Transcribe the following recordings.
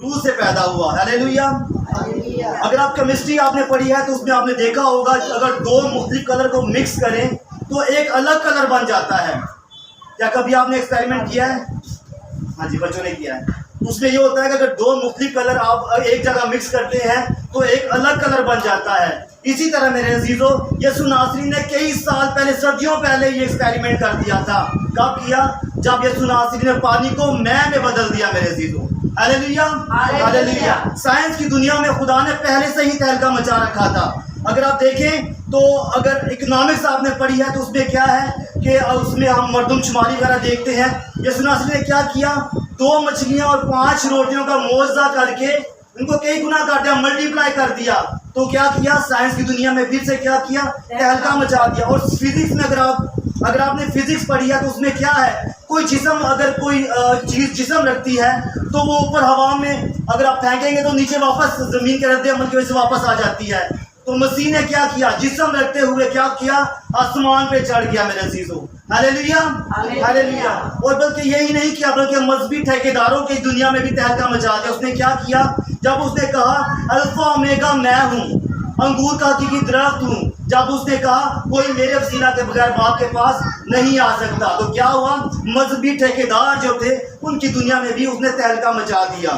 روح سے پیدا ہوا. ہاللیلویا. اگر آپ کیمسٹری آپ نے پڑھی ہے تو اس میں آپ نے دیکھا ہوگا اگر دو مختلف کلر کو مکس کریں تو ایک الگ کلر بن جاتا ہے. کیا کبھی آپ نے ایکسپیریمنٹ کیا ہے؟ ہاں جی، بچوں نے کیا ہے. اس میں یہ ہوتا ہے کہ اگر دو مختلف کلر آپ ایک جگہ مکس کرتے ہیں تو ایک الگ کلر بن جاتا ہے. اسی طرح میرے عزیزو یسوع ناصری نے کئی سال پہلے، صدیوں پہلے یہ ایکسپیریمنٹ کر دیا تھا. کب کیا؟ جب یسوع ناصری نے پانی کو مے میں بدل دیا میرے عزیزو. ہاللیلویا ہاللیلویا. سائنس کی دنیا میں خدا نے پہلے سے ہی تہلکہ مچا رکھا تھا. اگر آپ دیکھیں تو اگر اکنامکس آپ نے پڑھی ہے تو اس میں کیا ہے کہ اس میں ہم مردم شماری وغیرہ دیکھتے ہیں. یسوع ناصری نے کیا کیا؟ 2 مچھلیاں اور 5 روٹیوں کا معجزہ کر کے ان کو کئی گنا کر دیا، ملٹیپلائی کر دیا. تو کیا کیا؟ سائنس کی دنیا میں پھر سے کیا کیا؟ تہلکہ مچا دیا. اور فزکس میں اگر آپ نے فزکس پڑھی ہے تو اس میں کیا ہے، کوئی جسم اگر کوئی چیز جسم رکھتی ہے تو وہ اوپر ہوا میں اگر آپ پھینکیں گے تو نیچے واپس زمین کے رد عمل کی وجہ سے واپس آ جاتی ہے. تو مسیح نے کیا کیا؟ جسم رکھتے ہوئے کیا کیا؟ آسمان پہ چڑھ گیا میرے عزیزو. ہاللیلویا ہاللیلویا. اور بلکہ یہی نہیں کیا بلکہ مذہبی ٹھیکیداروں کی دنیا میں بھی تہلکہ مچا دیا. اس نے کیا کیا؟ جب اس نے کہا الفا اومیگا میں ہوں، انگور کا حقیقی درخت ہوں، جب اس نے کہا کوئی میرے وسیلہ کے بغیر باپ کے پاس نہیں آ سکتا، تو کیا ہوا؟ مذہبی ٹھیکیدار جو تھے ان کی دنیا میں بھی اس نے تہلکہ مچا دیا.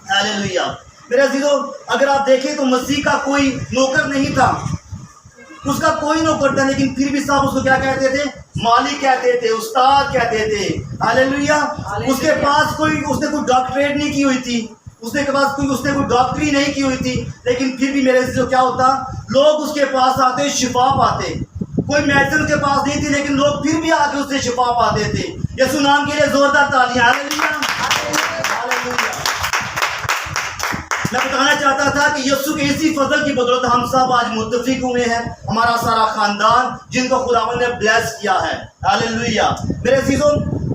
ہاللیلویا. میرے عزیزو اگر آپ دیکھیں تو مسیح کا کوئی نوکر نہیں تھا، اس کا کوئی نوکر تھا، لیکن پھر بھی صاحب اس کو کیا کہتے تھے؟ مالک کہتے تھے، استاد کہتے تھے. ہاللیلویا. اس کے پاس اس نے کوئی ڈاکٹریٹ نہیں کی ہوئی تھی، اس نے کوئی ڈاکٹری نہیں کی ہوئی تھی، لیکن پھر بھی میرے عزیزو کیا ہوتا؟ لوگ اس کے پاس آتے، شفا پاتے. کوئی میڈیسن کے پاس نہیں تھی لیکن لوگ پھر بھی آ کے اس سے شفا پاتے تھے. یسوع نام کے لیے زوردار تالیاں. ہاللیلویا ہاللیلویا. میں بتانا چاہتا تھا کہ یسوع کے اسی فضل کی بدولت ہم سب آج متفق ہوئے ہیں، ہمارا سارا خاندان جن کو خداوند نے بلیس کیا ہے. ہاللیلویا. میرے عزیزو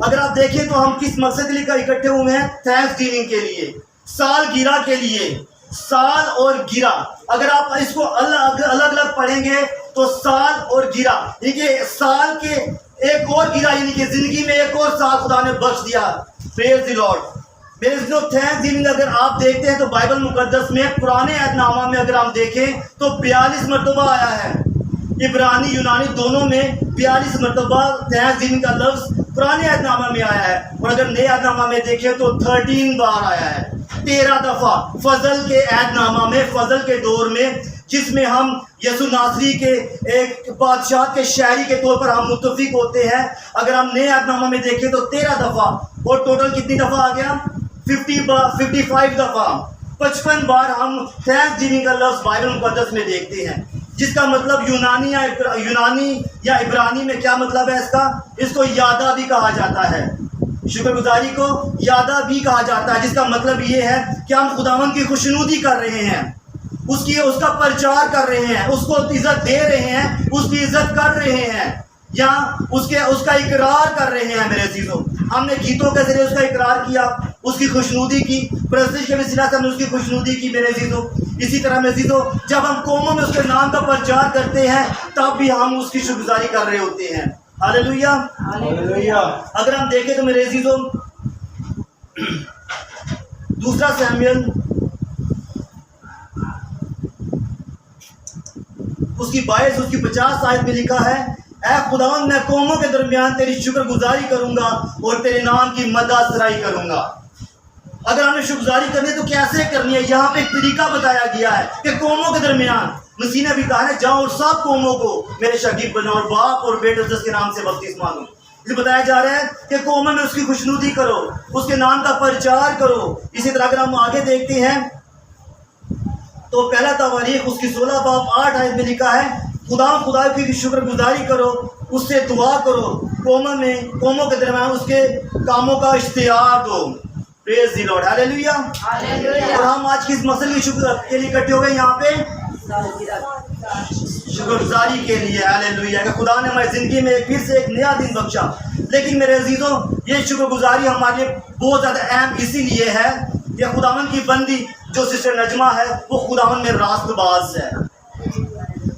اگر آپ دیکھیں تو ہم کس مقصد کے لیے اکٹھے ہوئے ہیں؟ تھینکس گیونگ کے لیے، سال گیرہ کے لیے. سال اور گیرہ اگر آپ اس کو الگ الگ پڑھیں گے تو سال اور گیرہ یعنی کہ سال کے ایک اور گیرہ، یعنی کہ زندگی میں ایک اور سال خدا نے بخش دیا. پریز دی لارڈ. میرے جو تھینکس گیونگ اگر آپ دیکھتے ہیں تو بائبل مقدس میں پرانے عہد نامہ میں اگر ہم دیکھیں تو 42 مرتبہ آیا ہے. عبرانی یونانی دونوں میں 42 مرتبہ تھینکس گیونگ کا لفظ پرانے عہد نامہ میں آیا ہے. اور اگر نئے عہد نامہ میں دیکھیں تو 13 بار آیا ہے، 13 دفعہ. فضل کے عہد نامہ میں، فضل کے دور میں، جس میں ہم یسوع ناصری کے ایک بادشاہ کے شہری کے طور پر ہم متفق ہوتے ہیں. اگر ہم نئے عہد نامہ میں دیکھیں تو 13 دفعہ. اور ٹوٹل کتنی دفعہ آ گیا؟ 55 دفعہ. 55 بار ہم تھینکس گیونگ کا لفظ بائبل مقدس میں دیکھتے ہیں، جس کا مطلب یونانی یا عبرانی میں کیا مطلب ہے اس کو یادہ بھی کہا جاتا ہے. شکر گزاری کو یادہ بھی کہا جاتا ہے، جس کا مطلب یہ ہے کہ ہم خداوند کی خوشنودی کر رہے ہیں، اس کا پرچار کر رہے ہیں، اس کو عزت دے رہے ہیں، اس کی عزت کر رہے ہیں، یا اس کا اقرار کر رہے ہیں. میرے عزیزوں ہم نے گیتوں کے ذریعے اس کا اقرار کیا، اس کی خوشنودی کی، پرستش کے وسیلہ سے ہم نے اس کی خوشنودی کی. میرے عزیزوں اسی طرح میرے عزیزوں جب ہم قوموں میں اس کے نام کا پرچار کرتے ہیں تب بھی ہم اس کی شکر گزاری کر رہے ہوتے ہیں. ہاللیلویا ہاللیلویا. اگر ہم دیکھیں تو میرے عزیزوں دوسرا سیموئیل اس کی 22 اس کی 50 آیت میں لکھا ہے، اے خداوند میں قوموں کے درمیان تیری شکر گزاری کروں گا اور تیرے نام کی مدح سرائی کروں گا. اگر ہمیں شکر گزاری کرنی ہے تو کیسے کرنی ہے؟ یہاں پہ ایک طریقہ بتایا گیا ہے کہ قوموں کے درمیان. مسیح نے بھی کہا ہے جاؤ اور سب قوموں کو میرے شاگرد بناؤ اور باپ اور بیٹے جس کے نام سے بپتسمہ دو. اسے بتایا جا رہا ہے کہ قوموں میں اس کی خوشنودی کرو، اس کے نام کا پرچار کرو. اسی طرح اگر ہم آگے دیکھتے ہیں تو پہلا تواریخ اس کی 16 باب 8 آیت میں لکھا ہے، خدا کی شکر گزاری کرو، اس سے دعا کرو، قوموں کے درمیان اس کے کاموں کا اشتہار دو. پریز دی لارڈ. ہاللیلویا. اور ہم آج کس مسئلے کی شکر کے لیے اکٹھے ہو گئے یہاں پہ؟ شکر گزاری کے لیے. ہاللیلویا کہ خدا نے ہماری زندگی میں پھر سے ایک نیا دن بخشا. لیکن میرے عزیزوں یہ شکر گزاری ہمارے لیے بہت زیادہ اہم اسی لیے ہے کہ خداوند کی بندی جو سسٹر نجمہ ہے وہ خداوند میں راست باز ہے.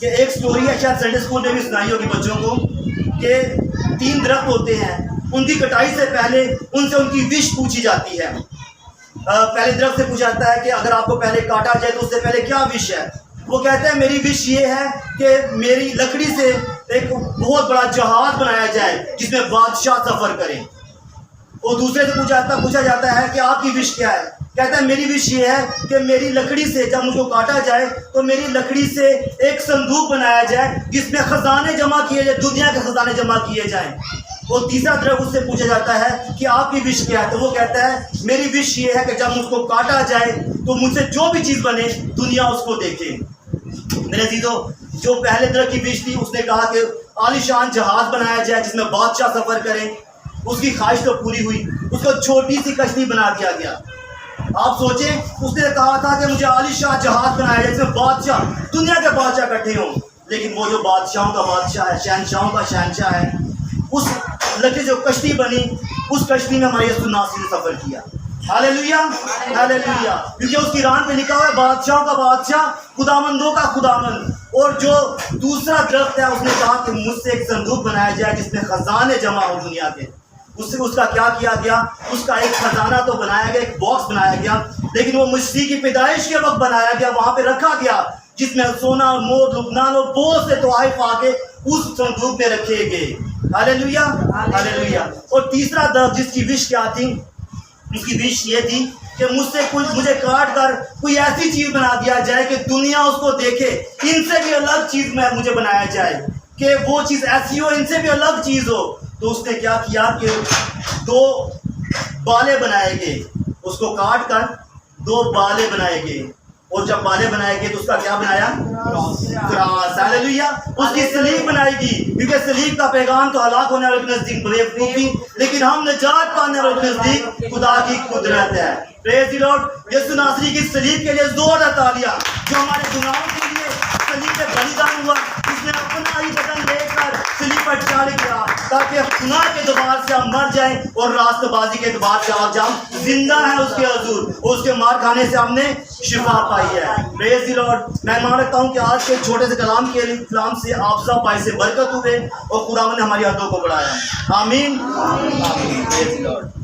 کہ ایک سٹوری ہے, شاید سنڈے اسکول میں بھی سنائی ہوگی بچوں کو, کہ 3 درخت ہوتے ہیں, ان کی کٹائی سے پہلے ان سے ان کی وش پوچھی جاتی ہے. پہلے درخت سے پوچھا جاتا ہے کہ اگر آپ کو پہلے کاٹا جائے تو اس سے پہلے کیا وش ہے. وہ کہتا ہے میری وش یہ ہے کہ میری لکڑی سے ایک بہت بڑا جہاز بنایا جائے جس میں بادشاہ سفر کریں. اور دوسرے سے پوچھا جاتا ہے کہ آپ کی وش کیا ہے. کہتا ہے میری وش یہ ہے کہ میری لکڑی سے جب مجھ کو کاٹا جائے تو میری لکڑی سے ایک صندوق بنایا جائے جس میں خزانے جمع کیے جائیں, دنیا کے خزانے جمع کیے جائیں. اور تیسرا درخت اس سے پوچھا جاتا ہے کہ آپ کی وش کیا ہے, تو وہ کہتا ہے میری وش یہ ہے کہ جب مجھ کو کاٹا جائے تو مجھ سے جو بھی چیز بنے دنیا اس کو دیکھے. میرے عزیزو, جو پہلے درخت کی وش تھی اس نے کہا کہ عالیشان جہاز بنایا جائے جس میں بادشاہ سفر کریں. اس کی خواہش تو پوری ہوئی, اس کو چھوٹی سی کشتی بنا دیا گیا. آپ سوچیں, اس نے کہا تھا کہ مجھے عالیشان جہاز بنایا جائے جس میں بادشاہ, دنیا کے بادشاہ اکٹھے ہوں. لیکن وہ جو بادشاہوں کا بادشاہ ہے, شہنشاہوں کا شہنشاہ ہے, اس لکڑی جو کشتی بنی, اس کشتی میں ہمارے یسوع ناصری نے سفر کیا. ہاللیلویا ہاللیلویا. کیونکہ اس کی ران پہ لکھا ہوا ہے بادشاہوں کا بادشاہ, خداوندوں کا خداوند. اور جو دوسرا درخت ہے اس نے کہا کہ مجھ سے ایک صندوق بنایا جائے جس میں خزانے جمع ہو دنیا کے. اس کا کیا کیا گیا, اس کا ایک خزانہ تو بنایا گیا, ایک باکس بنایا گیا, لیکن وہ مسیح کی پیدائش کے وقت بنایا گیا, وہاں پہ رکھا گیا جس میں سونا, مور, لبنان اور بہت سے تحائف آ کے اس صندوق میں رکھے گئے. ہاللیلویا ہاللیلویا. اور تیسرا درخت جس کی وش کیا تھی, اس کی وش یہ تھی کہ مجھے کاٹ کر کوئی ایسی چیز بنا دیا جائے کہ دنیا اس کو دیکھے, ان سے بھی الگ چیز میں مجھے بنایا جائے, کہ وہ چیز ایسی ہو, ان سے بھی الگ چیز ہو. تو اس نے کیا کیا کہ 2 بالے بنائے گئے, اس کو کاٹ کر 2 بالے بنائے گئے. اور جب بالے بنائے گئے تو اس کا کیا بنایا, کراس. ہاللیلویا. اس کی سلیب بنائی گی, کیونکہ سلیب کا پیغام تو ہلاک ہونے والے کے نزدیک بیوقوفی, لیکن ہم نجات پانے والے کے نزدیک خدا کی قدرت ہے. پریز دی لارڈ. یسوع ناصری کی سلیب کے لیے زوردار تالیاں. جو ہمارے گناہوں کے لیے سلیب پہ بلیدان ہوا, اس نے اپنا ہی بدن لے کر سلیب پر چڑھ گیا تاکہ گناہ کے اعتبار سے ہم مر جائیں اور راست بازی کے اعتبار سے آج ہم زندہ ہیں اس کے حضور, اور اس کے مار کھانے سے ہم نے شفا پائی ہے. پریز دی لارڈ. میں مان رکھتا ہوں کہ آج کے چھوٹے سے کلام سے آپ سب بھائی سے برکت ہوئے اور خداوند نے ہماری حدوں کو بڑھایا. آمین آمین. پریز دی لارڈ.